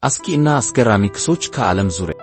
አስቂ እና አስገራሚ ክሶች ከዓለም ዙሪያ።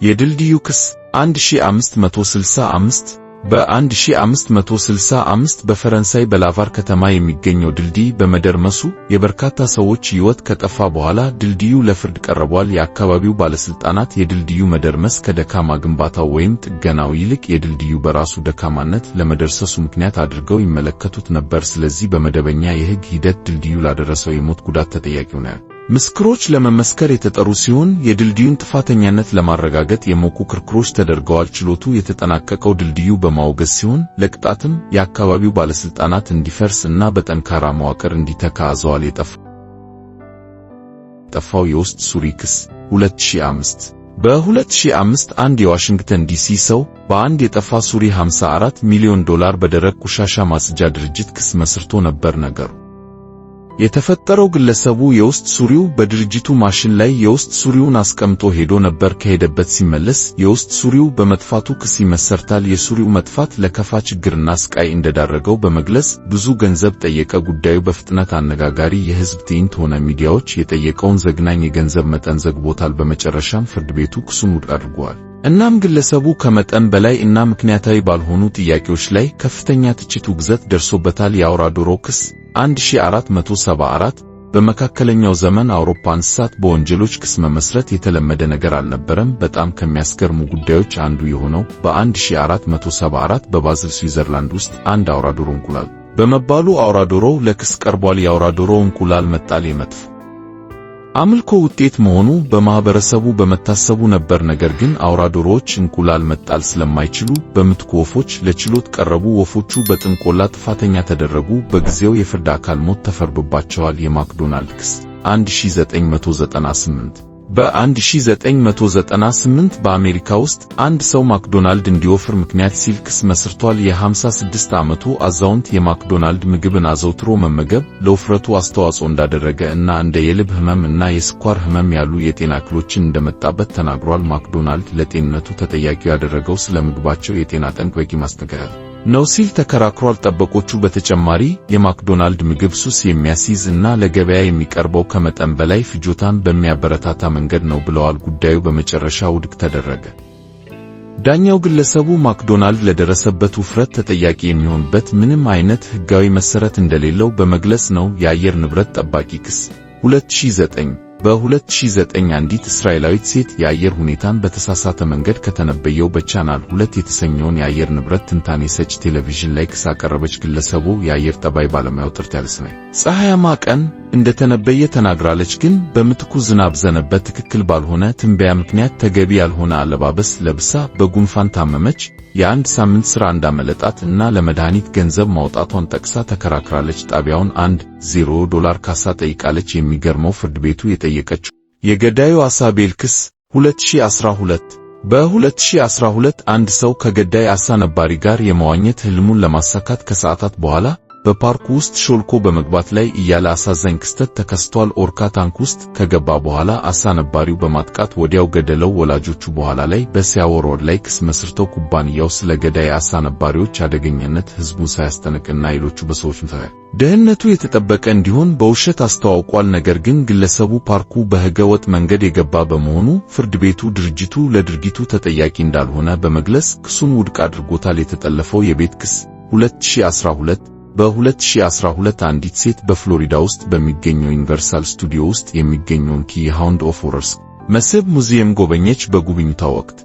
የድልድዩ ክስ 1565 በ1565 በፈረንሳይ በላቫር ከተማ የሚገኘው ድልድይ በመደርመሱ የበርካታ ሰዎች ሕይወት ከጠፋ በኋላ ድልድዩ ለፍርድ ቀርቧል። የአካባቢው ባለስልጣናት የድልድዩ መደርመስ ከደካማ ግንባታው ወይም ጥገናው ይልቅ የድልድዩ በራሱ ደካማነት ለመደርሰሱ ምክንያት አድርገው ይመለከቱት ነበር። ስለዚህ በመደበኛ የሕግ ሂደት ድልድዩ ላደረሰው የሞት ጉዳት ተጠያቂው ነው። ምስክሮች ለመመስከር የተጠሩ ሲሆን የድልድዩን ጥፋተኛነት ለማረጋገጥ የሞቁ ክርክሮች ተደርገዋል። ችሎቱ የተጠናቀቀው ድልድዩ በማውገዝ ሲሆን ለቅጣትም የአካባቢው ባለስልጣናት እንዲፈርስ እና በጠንካራ መዋቅር እንዲተካ አዘዋል። የጠፋው የውስጥ ሱሪ ክስ 2005 በ2005 አንድ የዋሽንግተን ዲሲ ሰው በአንድ የጠፋ ሱሪ $54 ሚሊዮን በደረቅ ቆሻሻ ማጽጃ ድርጅት ክስ መስርቶ ነበር። ነገሩ የተፈጠረው ግለሰቡ የውስጥ ሱሪው በድርጅቱ ማሽን ላይ የውስጥ ሱሪውን አስቀምጦ ሄዶ ነበር። ከሄደበት ሲመለስ የውስጥ ሱሪው በመጥፋቱ ክስ ይመሰርታል። የሱሪው መጥፋት ለከፋ ችግርና ስቃይ እንደዳረገው በመግለጽ ብዙ ገንዘብ ጠየቀ። ጉዳዩ በፍጥነት አነጋጋሪ የሕዝብ ትዕይንት ሆነ። ሚዲያዎች የጠየቀውን ዘግናኝ የገንዘብ መጠን ዘግቦታል። በመጨረሻም ፍርድ ቤቱ ክሱን ውድቅ አድርጓል። እናም ግለሰቡ ከመጠን በላይ እና ምክንያታዊ ባልሆኑ ጥያቄዎች ላይ ከፍተኛ ትችት፣ ውግዘት ደርሶበታል። የአውራ ዶሮ ክስ 1474 በመካከለኛው ዘመን አውሮፓ እንስሳት በወንጀሎች ክስ መመስረት የተለመደ ነገር አልነበረም። በጣም ከሚያስገርሙ ጉዳዮች አንዱ የሆነው በ1474 በባዝል ስዊዘርላንድ ውስጥ አንድ አውራ ዶሮ እንቁላል በመባሉ አውራ ዶሮው ለክስ ቀርቧል። የአውራ ዶሮ እንቁላል መጣል የመጥፎ አምልኮ ውጤት መሆኑ በማህበረሰቡ በመታሰቡ ነበር። ነገር ግን አውራ ዶሮዎች እንቁላል መጣል ስለማይችሉ በምትኩ ወፎች ለችሎት ቀረቡ። ወፎቹ በጥንቆላ ጥፋተኛ ተደረጉ። በጊዜው የፍርድ አካል ሞት ተፈርዶባቸዋል። የማክዶናልድ ክስ 1998 በ1998 በአሜሪካ ውስጥ አንድ ሰው ማክዶናልድ እንዲወፍር ምክንያት ሲል ክስ መስርቷል። የ56 ዓመቱ አዛውንት የማክዶናልድ ምግብን አዘውትሮ መመገብ ለውፍረቱ አስተዋጽኦ እንዳደረገ እና እንደ የልብ ህመም እና የስኳር ህመም ያሉ የጤና እክሎችን እንደመጣበት ተናግሯል። ማክዶናልድ ለጤንነቱ ተጠያቂው ያደረገው ስለ ምግባቸው የጤና ጠንቅ በቂ ማስጠንቀቂያ ነው ሲል ተከራክሯል። ጠበቆቹ በተጨማሪ የማክዶናልድ ምግብ ሱስ የሚያስይዝ እና ለገበያ የሚቀርበው ከመጠን በላይ ፍጆታን በሚያበረታታ መንገድ ነው ብለዋል። ጉዳዩ በመጨረሻ ውድቅ ተደረገ። ዳኛው ግለሰቡ ማክዶናልድ ለደረሰበት ውፍረት ተጠያቂ የሚሆንበት ምንም አይነት ህጋዊ መሰረት እንደሌለው በመግለጽ ነው። የአየር ንብረት ጠባቂ ክስ 2009 በ2009 አንዲት እስራኤላዊት ሴት የአየር ሁኔታን በተሳሳተ መንገድ ከተነበየው በቻናል 2 የተሰኘውን የአየር ንብረት ትንታኔ ሰጪ ቴሌቪዥን ላይ ክስ አቀረበች። ግለሰቡ የአየር ጠባይ ባለሙያው ጥርት ያለ ፀሐያማ ቀን እንደተነበየ ተናግራለች። ግን በምትኩ ዝናብ ዘነበ። ትክክል ባልሆነ ትንበያ ምክንያት ተገቢ ያልሆነ አለባበስ ለብሳ በጉንፋን ታመመች። የአንድ ሳምንት ሥራ እንዳመለጣት እና ለመድኃኒት ገንዘብ ማውጣቷን ጠቅሳ ተከራክራለች። ጣቢያውን $10 ካሳ ጠይቃለች። የሚገርመው ፍርድ ቤቱ የጠየቀችው የገዳዩ አሳ ቤል ክስ 2012 በ2012 አንድ ሰው ከገዳይ አሳ ነባሪ ጋር የመዋኘት ህልሙን ለማሳካት ከሰዓታት በኋላ በፓርኩ ውስጥ ሾልኮ በመግባት ላይ እያለ አሳዛኝ ክስተት ተከስቷል። ኦርካ ታንክ ውስጥ ከገባ በኋላ አሳ ነባሪው በማጥቃት ወዲያው ገደለው። ወላጆቹ በኋላ ላይ በሲያወርወርድ ላይ ክስ መስርተው ኩባንያው ስለ ገዳይ አሳ ነባሪዎች አደገኛነት ህዝቡን ሳያስጠነቅቅና ሌሎቹ በሰዎች ደህንነቱ የተጠበቀ እንዲሆን በውሸት አስተዋውቋል። ነገር ግን ግለሰቡ ፓርኩ በሕገ ወጥ መንገድ የገባ በመሆኑ ፍርድ ቤቱ ድርጅቱ ለድርጊቱ ተጠያቂ እንዳልሆነ በመግለጽ ክሱን ውድቅ አድርጎታል። የተጠለፈው የቤት ክስ 2012 በ2012 አንዲት ሴት በፍሎሪዳ ውስጥ በሚገኘው ዩኒቨርሳል ስቱዲዮ ውስጥ የሚገኘውን ኪ ሃውንድ ኦፍ ሆረርስ መስህብ ሙዚየም ጎበኘች። በጉብኝቷ ወቅት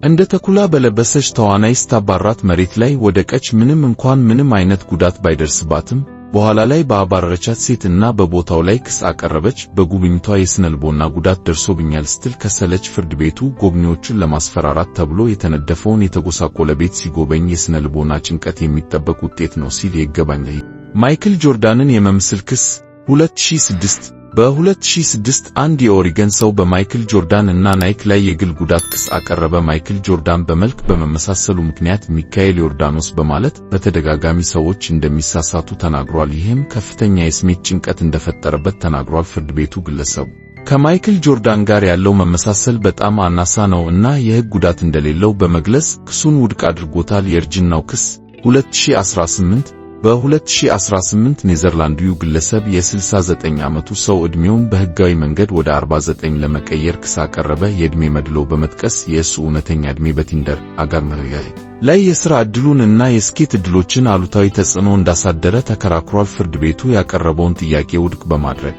እንደ ተኩላ በለበሰች ተዋናይ ስታባራት መሬት ላይ ወደቀች። ምንም እንኳን ምንም አይነት ጉዳት ባይደርስባትም በኋላ ላይ በአባረረቻት ሴት እና በቦታው ላይ ክስ አቀረበች። በጉብኝቷ የስነልቦና ጉዳት ደርሶብኛል ስትል ከሰለች። ፍርድ ቤቱ ጎብኚዎቹን ለማስፈራራት ተብሎ የተነደፈውን የተጎሳቆለ ቤት ሲጎበኝ የስነልቦና ጭንቀት የሚጠበቅ ውጤት ነው ሲል ይገባኛል። ማይክል ጆርዳንን የመምሰል ክስ 2006 በ2006 አንድ የኦሪገን ሰው በማይክል ጆርዳን እና ናይክ ላይ የግል ጉዳት ክስ አቀረበ። ማይክል ጆርዳን በመልክ በመመሳሰሉ ምክንያት ሚካኤል ዮርዳኖስ በማለት በተደጋጋሚ ሰዎች እንደሚሳሳቱ ተናግሯል። ይህም ከፍተኛ የስሜት ጭንቀት እንደፈጠረበት ተናግሯል። ፍርድ ቤቱ ግለሰቡ ከማይክል ጆርዳን ጋር ያለው መመሳሰል በጣም አናሳ ነው እና የሕግ ጉዳት እንደሌለው በመግለጽ ክሱን ውድቅ አድርጎታል። የእርጅናው ክስ 2018 በ2018 ኔዘርላንዳዊው ግለሰብ የ69 ዓመቱ ሰው ዕድሜውን በሕጋዊ መንገድ ወደ 49 ለመቀየር ክስ አቀረበ። የዕድሜ መድሎ በመጥቀስ የእሱ እውነተኛ ዕድሜ በቲንደር አጋጣሚ ላይ የሥራ ዕድሉን እና የስኬት ዕድሎችን አሉታዊ ተጽዕኖ እንዳሳደረ ተከራክሯል። ፍርድ ቤቱ ያቀረበውን ጥያቄ ውድቅ በማድረግ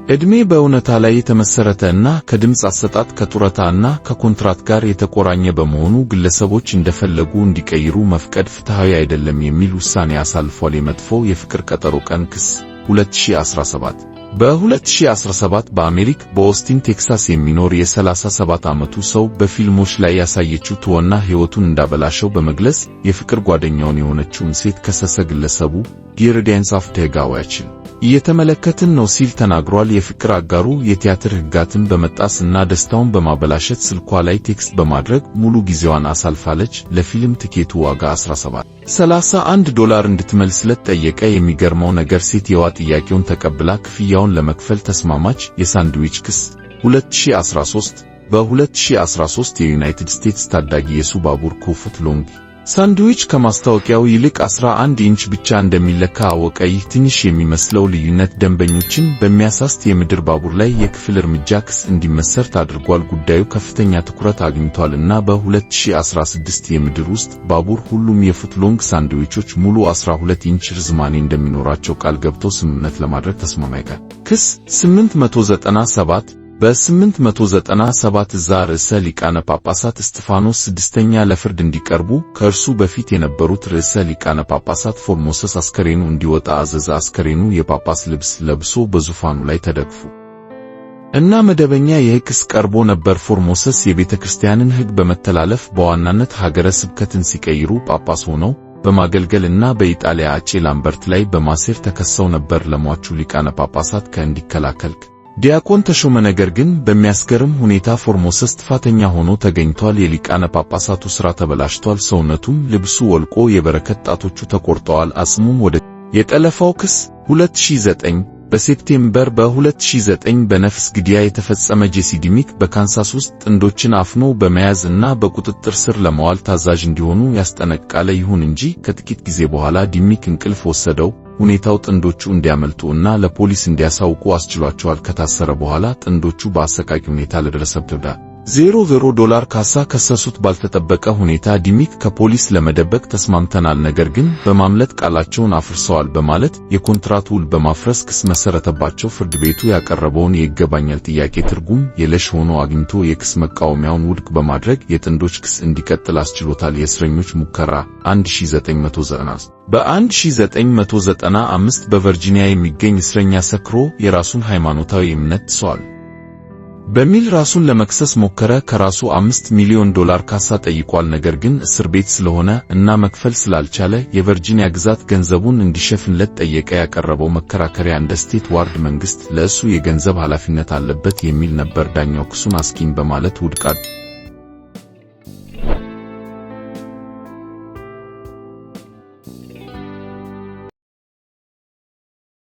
ዕድሜ በእውነታ ላይ የተመሰረተ እና ከድምፅ አሰጣጥ ከጡረታ እና ከኮንትራት ጋር የተቆራኘ በመሆኑ ግለሰቦች እንደፈለጉ እንዲቀይሩ መፍቀድ ፍትሃዊ አይደለም የሚል ውሳኔ አሳልፏል። የመጥፎ የፍቅር ቀጠሮ ቀን ክስ 2017 በ2017 በአሜሪካ በኦስቲን ቴክሳስ የሚኖር የ37 ዓመቱ ሰው በፊልሞች ላይ ያሳየችው ትወና ሕይወቱን እንዳበላሸው በመግለጽ የፍቅር ጓደኛውን የሆነችውን ሴት ከሰሰ። ግለሰቡ ጊርዲያንስ ኦፍ ቴጋዋችን እየተመለከትን ነው ሲል ተናግሯል። የፍቅር አጋሩ የቲያትር ሕጋትን በመጣስ እና ደስታውን በማበላሸት ስልኳ ላይ ቴክስት በማድረግ ሙሉ ጊዜዋን አሳልፋለች። ለፊልም ትኬቱ ዋጋ $17.31 እንድትመልስለት ጠየቀ። የሚገርመው ነገር ሴትየዋ ጥያቄውን ተቀብላ ክፍያውን ለመክፈል ተስማማች። የሳንድዊች ክስ 2013 በ2013 የዩናይትድ ስቴትስ ታዳጊ የሱ ባቡር ኮፉት ሎንግ ሳንድዊች ከማስታወቂያው ይልቅ 11 ኢንች ብቻ እንደሚለካ አወቀ። ይህ ትንሽ የሚመስለው ልዩነት ደንበኞችን በሚያሳስት የምድር ባቡር ላይ የክፍል እርምጃ ክስ እንዲመሰርት አድርጓል። ጉዳዩ ከፍተኛ ትኩረት አግኝቷል እና በ2016 የምድር ውስጥ ባቡር ሁሉም የፉት ሎንግ ሳንድዊቾች ሙሉ 12 ኢንች ርዝማኔ እንደሚኖራቸው ቃል ገብተው ስምምነት ለማድረግ ተስማማይካ ክስ 897 በ897 እዛ ርዕሰ ሊቃነ ጳጳሳት እስጢፋኖስ ስድስተኛ ለፍርድ እንዲቀርቡ ከእርሱ በፊት የነበሩት ርዕሰ ሊቃነ ጳጳሳት ፎርሞሰስ አስከሬኑ እንዲወጣ አዘዘ። አስከሬኑ የጳጳስ ልብስ ለብሶ በዙፋኑ ላይ ተደግፎ እና መደበኛ የሕግ ክስ ቀርቦ ነበር። ፎርሞሰስ የቤተ ክርስቲያንን ሕግ በመተላለፍ በዋናነት ሀገረ ስብከትን ሲቀይሩ ጳጳስ ሆነው በማገልገል እና በኢጣሊያ አጼ ላምበርት ላይ በማሴር ተከሰው ነበር። ለሟቹ ሊቃነ ጳጳሳት እንዲከላከል ዲያቆን ተሾመ። ነገር ግን በሚያስገርም ሁኔታ ፎርሞሰስ ጥፋተኛ ሆኖ ተገኝቷል። የሊቃነ ጳጳሳቱ ሥራ ተበላሽቷል። ሰውነቱም ልብሱ ወልቆ የበረከት ጣቶቹ ተቆርጠዋል። አጽሙም ወደ የጠለፋው ክስ 2009 በሴፕቴምበር በ2009 በነፍስ ግድያ የተፈጸመ ጄሲ ዲሚክ በካንሳስ ውስጥ ጥንዶችን አፍኖ በመያዝ እና በቁጥጥር ስር ለማዋል ታዛዥ እንዲሆኑ ያስጠነቅቃል። ይሁን እንጂ ከጥቂት ጊዜ በኋላ ዲሚክ እንቅልፍ ወሰደው። ሁኔታው ጥንዶቹ እንዲያመልጡ እና ለፖሊስ እንዲያሳውቁ አስችሏቸዋል። ከታሰረ በኋላ ጥንዶቹ በአሰቃቂ ሁኔታ ለደረሰበት $00 ካሳ ከሰሱት። ባልተጠበቀ ሁኔታ ዲሚክ ከፖሊስ ለመደበቅ ተስማምተናል፣ ነገር ግን በማምለጥ ቃላቸውን አፍርሰዋል በማለት የኮንትራት ውል በማፍረስ ክስ መሰረተባቸው። ፍርድ ቤቱ ያቀረበውን የይገባኛል ጥያቄ ትርጉም የለሽ ሆኖ አግኝቶ የክስ መቃወሚያውን ውድቅ በማድረግ የጥንዶች ክስ እንዲቀጥል አስችሎታል። የእስረኞች ሙከራ 1990 በ1995 በቨርጂኒያ የሚገኝ እስረኛ ሰክሮ የራሱን ሃይማኖታዊ እምነት ጥሷል በሚል ራሱን ለመክሰስ ሞከረ። ከራሱ $5 ሚሊዮን ካሳ ጠይቋል። ነገር ግን እስር ቤት ስለሆነ እና መክፈል ስላልቻለ የቨርጂኒያ ግዛት ገንዘቡን እንዲሸፍንለት ጠየቀ። ያቀረበው መከራከሪያ እንደ ስቴት ዋርድ መንግስት ለእሱ የገንዘብ ኃላፊነት አለበት የሚል ነበር። ዳኛው ክሱን አስኪኝ በማለት ውድቅ